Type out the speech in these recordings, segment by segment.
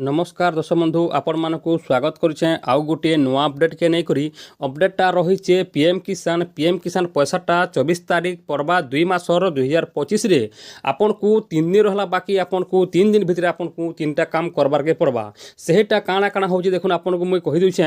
नमस्कार दर्शक बंधु आपण मानक स्वागत करुचे आउ गोटे नुआ अपडेट के नहीं करी अपडेटा रही पीएम किसान पैसाटा 24 तारीख पड़वा 2 मासर 2025 रे आपन को 3 दिन रहा बाकी आपन को 3 दिन भितर आपन को 3टा काम करबार के पड़वा सेटा काଣା काଣା होची देखुन आपन को मुई कहि दूचे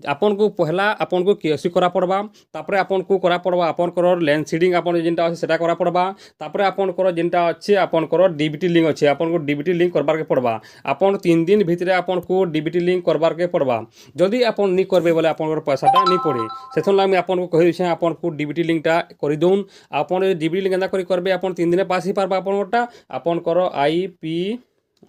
आपन को पहला आपन को केसी करा पड़वा तापर आपन को करा पड़वा आपन को लैंड सीडिंग आपन जेंटा अछि सेटा करा पड़वा तापर आपन को जेंटा अछि आपन को डीबीटी लिंक अछि आपन को डीबीटी लिंक करबार के पड़वा आपन 3 दिन भितर आपन को डीबीटी लिंक करबार के पड़वा जदि आपन नहीं करबे बोले आपन पैसाटा नहीं पड़े से लाग आपन को कहि छै आपन को डीबीटी लिंकटा कर दउन आपन डीबीटी लिंक एंदा करबे आपन 3 दिन पास ही पारबा आपन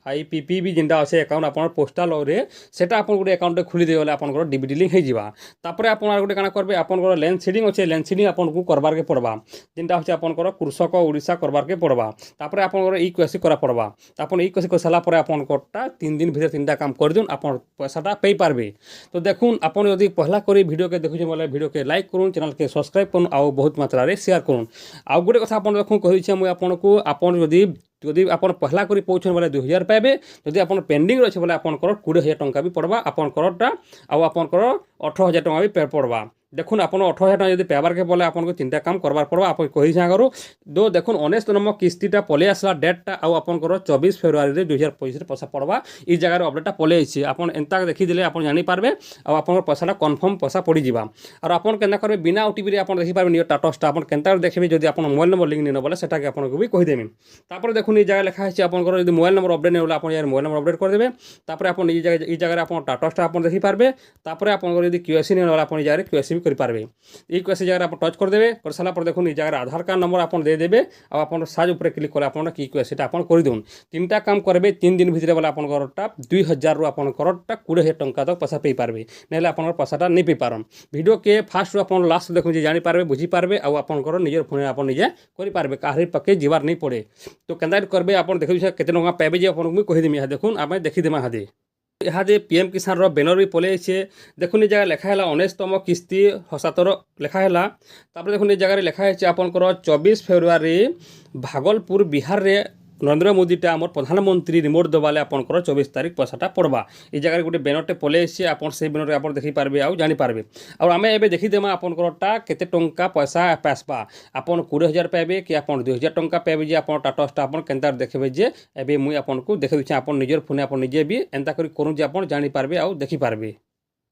आईपीपी भी जेनटा अच्छे अकाउंट आप पोस्टाल रे सेटा आपन गोटे अकाउंट खुली देगले आपन डीबीटी लिंक हो तापर आप गोटे काना करबे आपन लैंड सीडिंग अच्छे लैंड सीडिंग आपन को करबार के पड़वा जेनटा होचे आपन कृषक ओडिशा करबार के पड़वा तापर आपन ई केसी करा पड़वा आपन ई केसी कर साला पर आपन 3 दिन भीतर 3टा काम कर दिउन आपन पैसाटा पे पारबे। तो देखुन आपन यदि पहला करी वीडियो के देखुछे बोले वीडियो के लाइक करूँ चैनल के सब्सक्राइब करूँ आउ बहुत मात्रा रे शेयर करूँ आउ गोटे कथा आपन देखुन कहि मुझे आपन को आपन यदि आप पहला करी पहुँचन बोले 2000 पाइबे यदि आप पेंडिंग अच्छे बोले आप 20,000 टंका भी पड़वा आपनटा आपन 18,000 टंका भी पड़वा। देखुन आपन 18,000 टंका यदि पाइबार के बोले आपन को 3टा काम करबार पड़वा आप कही आगरू दो देखुन 19 नंबर किस्तीटा पलि आसला डेटटा आपन 24 फेब्रुआरी 2025 पैसा पड़वा ई जगह अपडेटा पलि आइछि आपन एंता देखिदेले आपन जानि पारबे आपन पैसाटा कन्फर्म पैसा पड़ी जिबा और आपन केना करबे बिना ओटीपी रे आपन देखि पारबे नियर टाटसटा आपन केनता देखबे जदि आपन मोबाइल नंबर लिंक नै बोले सेटा के आपन को भी कहि देमी तापर देखुन ई जगह लिखा है आपन यदि मोबाइल नंबर अपडेट नै होला आपन यार मोबाइल नंबर अपडेट कर देबे तापर आपन ई जगह आपन टाटसटा आपन देखि पारबे तापर आपन यदि क्यूएससी नै होला आपन ई जगह क्यूएससी भी कर पारबे ई क्यूएससी जगह आप टच कर देबे कर साला पर देखुन ई जगह आधार कार्ड नंबर आपन दे देबे आ आपन साज ऊपर क्लिक कर आपन की क्यूएससीटा आपन कर देउन 3टा काम करबे 3 दिन भीतर वाला आपन करटा 2000 रु आपन करटा 20,000 टंका तक पैसा पे पारबे नेले आपन पैसाटा नहीं पे पारम वीडियो के फास्ट आपन लास्ट देखुन जे जानि पारबे बुझी पारबे आ आपन कर निजर फोन आपन निजे करि पारबे काहरी पके जीवार नहीं पड़े। तो केनता करबे आपन देखु केते टंका पाबे जे आपन कहि देमी देखुन आमे देखि देमा हादे इहादे पीएम किसान रो बैनर भी पले आइछे देखुन ई जगह लिखा है 19तम किस्ती 77 लिखा है तापर देखुन ई जगह लिखा है आपन 24 फेब्रुआरी भागलपुर बिहार रे नरेंद्र मोदीटा आम प्रधानमंत्री रिमोट दबाले आपंकर 24 तारीख पैसाटा पड़वा ई जगह गोटे बैनरटे पलि आइछे आपन से बैनर आप देखि पारबे आउ जानि पारबे और आमे एबे देखिदेमा आपनकरटा केते टंका पैसा आसबा आपन 20,000 पाइबे कि आपन 2,000 टंका पाइबे जे आपन टाटसटा आपन केनता देखबे जे एबे मुई आपन को देखि दिछे आपन निजर फोन आपन निजे भी एंता करी करू जे आपन जानि पारबे आउ देखि पारबे।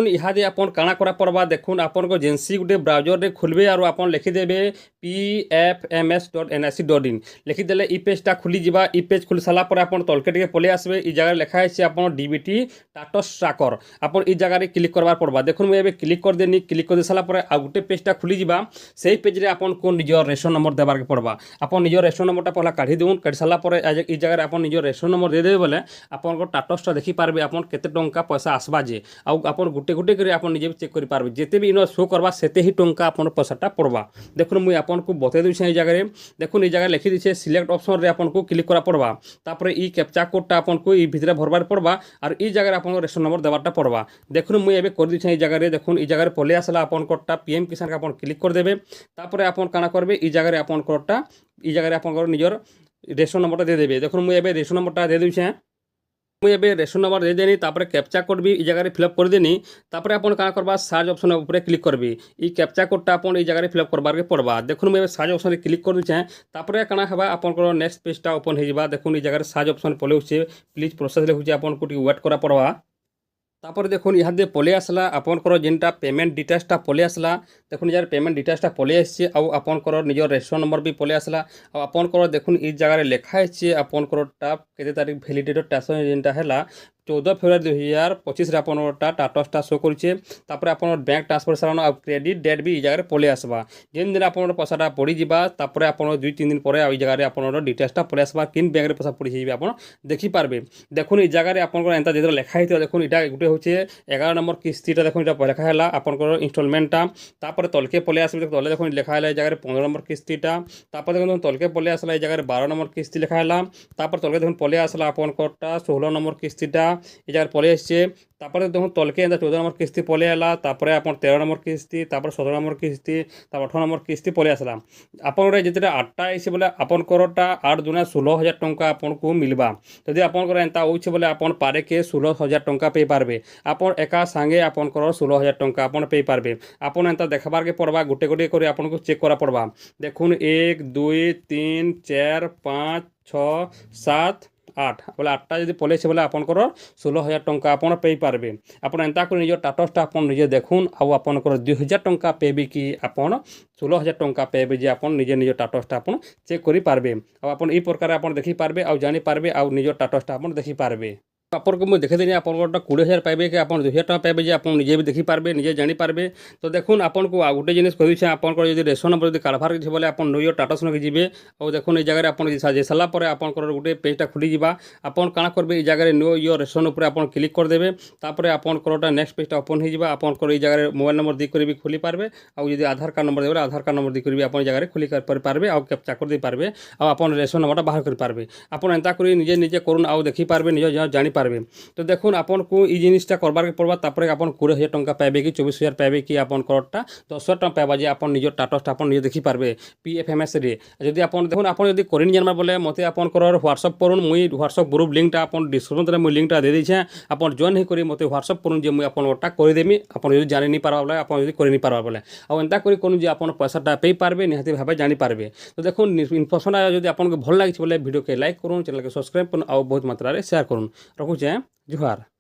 इहादे आपन काଣା करा पड़वा देखुन आपन को जेनसी गोटे ब्राउजर रे खुलबे और आपन लिखिदेबे pfms.nic.in लिखिदेले ई पेजटा खुली जिबा ई पेज खुली साला पर आपन तलके टिके पलि आसबे ई जगह लिखा है आपन डीबीटी टाटस ट्रैकर आपन ई जगह रे क्लिक करबार पड़वा देखुन मैं एबे क्लिक कर देनी क्लिक कर दे साला पर आ गोटे पेजटा खुली जिबा सेही पेज रे आपन को निजर रेशन नंबर देबार के पड़वा आपन निजर रेशन नंबरटा पहला काढी देउन काढी साला पर ई जगह रे आपन निजर रेशन नंबर दे देबे बोले आपन को टाटसटा देखि पारबे आपन केते टंका पैसा आसबा जे आ आपन गोटे गोटे कर आप निजे चेक कर पारबे जेते भी इन शो करवा सेते ही टंका आपन पैसाटा पड़वा देखुन मुई आपन को बते दूछे ई जगह रे देखुन ई जगह लिखि दिछे सिलेक्ट ऑप्शन रे आपन को क्लिक करा पड़वा तापर ई कैप्चा कोडटा आपन को ई भितरे भरबार पड़वा और ई जगह आपन रेशन नंबर देबारटा पड़वा देखुन मुई एबे कर दिछे ई जगह रे देखुन ई जगह रे पले आसला आपन कोडटा पीएम किसान का आपन क्लिक कर देबे तापर आपन काना करबे ई जगह रे आपन कोडटा ई जगह रे आपन निजर रेशन नंबरटा दे देबे देखुन मुई एबे रेशन नंबरटा दे दूछे मुझे एबे रेशन नंबर दे देनी तापर कैप्चा कोड भी ई जगह फिलअप कर देनी तापर आपन काना करबा सर्च ऑप्शन ऊपर क्लिक करबी ई कैप्चा कोडटा आपन ई जगह फिलअप करबार के पड़वा देखुन मैं सर्च ऑप्शन क्लिक कर दूचे तापर काना हबा आपन को नेक्स्ट पेजटा ओपन हो जाबा देखुन ई जगह सर्च ऑप्शन पले होचे प्लीज प्रोसेस लिखुचे आपन को वेट करा पड़वा तापर देखुन इहादे पलि आसला आपनकर जेनटा पेमेंट डिटेल्सटा पलि आसला देखुन यार पेमेंट डिटेल्सटा पलि आइछे आ आपनकर निजर रेशन नंबर भी पलि आसला आ आपनकर देखुन ई जगह रे लिखा आइछे आपनकर केते तारीख वैलिडेटेड टैक्स जेनटा हैला 14 फेब्रुआरी 2025 रे आपनटा टाटसटा शो करिछे तापर आपन बैंक ट्रांसफर सारान आ क्रेडिट डेट भी ई जगह पलि आसबा जेन दिन आपन पैसाटा पड़ी जिबा तापर आपन 2-3 दिन परे ई जगह रे आपन डिटेल्सटा पलि आसबा किन बैंक रे पैसा पड़ी जिबा आपन देखि पारबे देखुन ई जगह रे आपन एंता जेदर लिखा हितो देखुन इटा गुटे होचे 11 नंबर किस्तीटा देखुन इटा लिखा हैला आपन इंस्टॉलमेंटटा तापर तलके पलि आसबे तले देखुन लिखा हैला ई जगह रे 15 नंबर किस्तीटा तापर देखुन तलके पलि आसला ई जगह रे 12 नंबर किस्ती लिखा हैला तापर तलके देखुन पलि आसला आपन कोटा 16 नंबर किस्तीटा এই জায়গায় পলে আসছে। তারপরে দেখুন তলকে এনতা 14 নম্বর কিস্তি পলে আলা, তারপরে আপনার 13 নম্বর কিস্তি, তারপরে 17 নম্বর কিস্তি, তারপর 18 নম্বর কিস্তি পলে আসলা। আপনার যেটা 8টা আইছে বলে আপনারটা 8 দুনা 16,000 টঙ্কা আপনার মিলবা। যদি আপনার এনতা হচ্ছে বলে আপনার পারে কে 16,000 টঙ্কা পেয়ে পারবে। আপনার একা সাঙ্গে আপনার 16,000 টঙ্কা আপনার পেয়ে পারবে। আপনার এনতা দেখাবারকে পড়বা, গোটে গোটে করে আপনার চেক করা পড়বা। দেখুন 1 2 3 4 5 6 7 8 বলে 8টা যদি পলেছে বলে আপনার 16,000 টঙ্কা আপনার পেয়ে পারবে। আপনার এন্তা করে নিজের টাটসটা আপনার নিজে দেখুন আর আপনার 2,000 টঙ্কা পেবে কি আপনার 16,000 টঙ্কা পেবে যে আপনার নিজে নিজের টাটসটা আপনার চেক করে পারবে। আপনার এই প্রকার আপনার দেখি পারবে আর জানি পারবে আর নিজের টাটসটা আপনার দেখি পারবে। আপনাকে মুই দেখে দিই আপনারটা 20,000 পাইবে কি আপনার 2,000 টাকা পাইবে যে আপনার নিজে দেখি পারবে, নিজে জানি পারবে। তো দেখুন আপনার আর গোটে জিনিস কইছে আপনার যদি রেশন নম্বর যদি কারবার কিছু বলে আপনার নিজের টাটা সঙ্গে যাবে। আর দেখুন এই জায়গায় আপনার যে সারা পরে আপনার গোটে পেজটা খুলি যা। আপনার কাଣା করবে এই জায়গায় নো ইয়োর রেশন উপরে আপনার ক্লিক করে দেবে। তারপরে আপনারটা নেক্সট পেজটা ওপেন হয়ে যাবে। আপনার এই জায়গায় মোবাইল নম্বর দিয়ে করে খুলি পারবে। আর যদি আধার কার্ড নম্বর দেবে আধার কার্ড নম্বর দিয়ে করবে আপনার জায়গায় খুলি পারবে আর ক্যাপচা করে দিয়ে পারবে আর আপনার রেশন নম্বরটা বাহার করে পারবে। আপনার এন্তা করে নিজে নিজে করুন আর দেখি পারবে, নিজে জানি পারবে। তো দেখুন আপনার এই জিনিসটা করবার পড়বা। তারপরে আপনার 20,000 টঙ্কা পাইবে কি 24,000 পাইবে কি আপনারটা 10,000 টঙ্কা পাইবা যে আপনার নিজের টাটসটা আপনার নিজে দেখি পারবে PFMS রে। যদি আপনার দেখুন আপনার যদি করেন জানবা বলে মতো আপনার হোয়াটসঅ্যাপ করুন। মুই হোয়াটসঅ্যাপ গ্রুপ লিঙ্কটা আপনার ডিসক্রিপশনে মুই লিঙ্কটা দিয়ে দিয়েছে। আপনার জয়েন হয়ে করে মতো হোয়াটসঅ্যাপ করুন যে মুই আপনারটা করে দেমি। আপনার যদি জানি নি পারবা বলে আপনার যদি করে নি পারবা বলে আর এন্তা করে করুন যে আপনার পয়সাটা পেয়ে পারবে, নিহাতি ভাবে জানি পারবে। তো দেখুন ইনফরমেশন যদি আপনাকে ভালো লাগছে বলে ভিডিওকে লাইক করুন, চ্যানেলকে সবসক্রাইব করুন আর বহুত মাত্রায় শেয়ার করুন। রখুছে, জুহার।